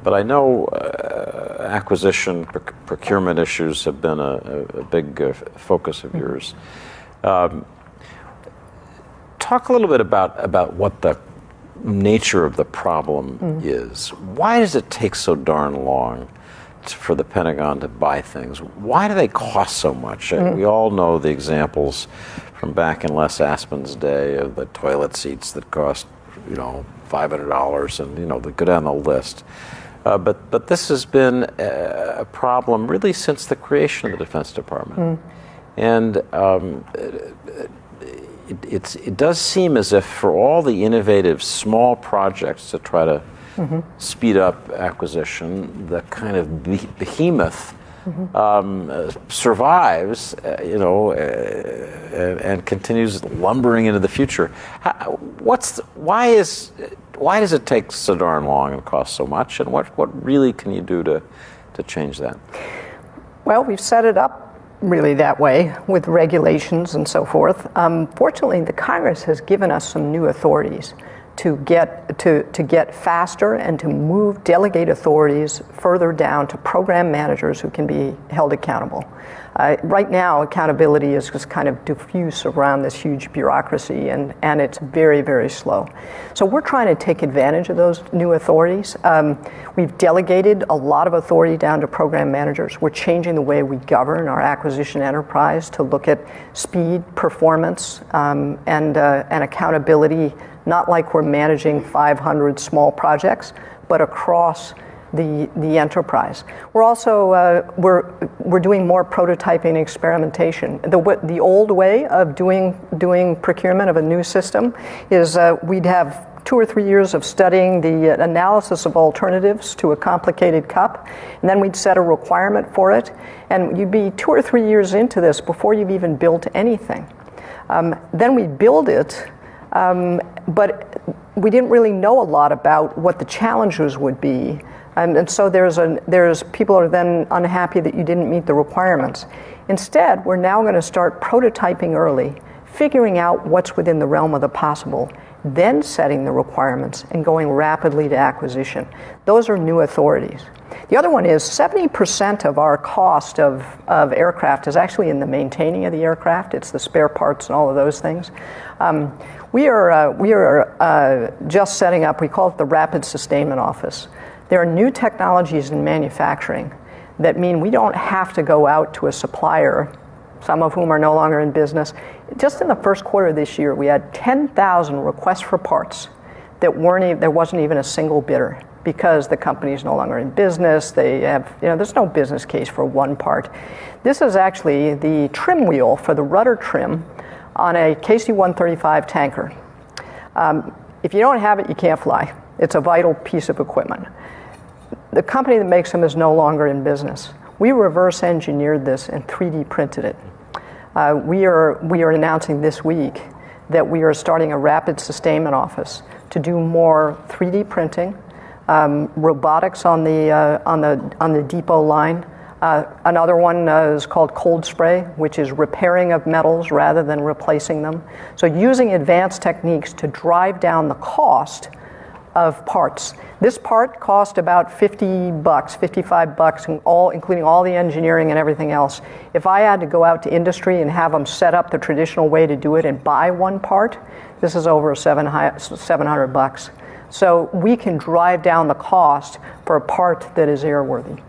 but I know acquisition, procurement issues have been a big focus of yours. Talk a little bit about what the nature of the problem is. Why does it take so darn long for the Pentagon to buy things? Why do they cost so much? We all know the examples from back in Les Aspin's day of the toilet seats that cost, $500, and they go down the list. But this has been a problem really since the creation of the Defense Department, and it does seem as if for all the innovative small projects to try to speed up acquisition, the kind of behemoth survives, and continues lumbering into the future. Why does it take so darn long and cost so much? And what really can you do to change that? Well, we've set it up really that way with regulations and so forth. Fortunately, the Congress has given us some new authorities to get faster and to delegate authorities further down to program managers who can be held accountable. Right now, accountability is just kind of diffuse around this huge bureaucracy, and it's very, very slow. So we're trying to take advantage of those new authorities. We've delegated a lot of authority down to program managers. We're changing the way we govern our acquisition enterprise to look at speed, performance, and accountability, not like we're managing 500 small projects, but across the enterprise. We're also we're doing more prototyping and experimentation. The old way of doing procurement of a new system is we'd have 2 or 3 years of studying the analysis of alternatives to a complicated cup, and then we'd set a requirement for it, and you'd be 2 or 3 years into this before you've even built anything. Then we'd build it, but we didn't really know a lot about what the challenges would be. And so there's people are then unhappy that you didn't meet the requirements. Instead, we're now going to start prototyping early, figuring out what's within the realm of the possible, then setting the requirements and going rapidly to acquisition. Those are new authorities. The other one is 70% of our cost of aircraft is actually in the maintaining of the aircraft. It's the spare parts and all of those things. We are just setting up, we call it the Rapid Sustainment Office. There are new technologies in manufacturing that mean we don't have to go out to a supplier, some of whom are no longer in business. Just in the first quarter of this year, we had 10,000 requests for parts that there wasn't even a single bidder because the company is no longer in business. They have, there's no business case for one part. This is actually the trim wheel for the rudder trim on a KC-135 tanker. If you don't have it, you can't fly. It's a vital piece of equipment. The company that makes them is no longer in business. We reverse engineered this and 3D printed it. We are announcing this week that we are starting a rapid sustainment office to do more 3D printing, robotics on the depot line. Another one is called cold spray, which is repairing of metals rather than replacing them. So using advanced techniques to drive down the cost of parts. This part cost about $50, $55, including all the engineering and everything else. If I had to go out to industry and have them set up the traditional way to do it and buy one part, this is over $700. So we can drive down the cost for a part that is airworthy.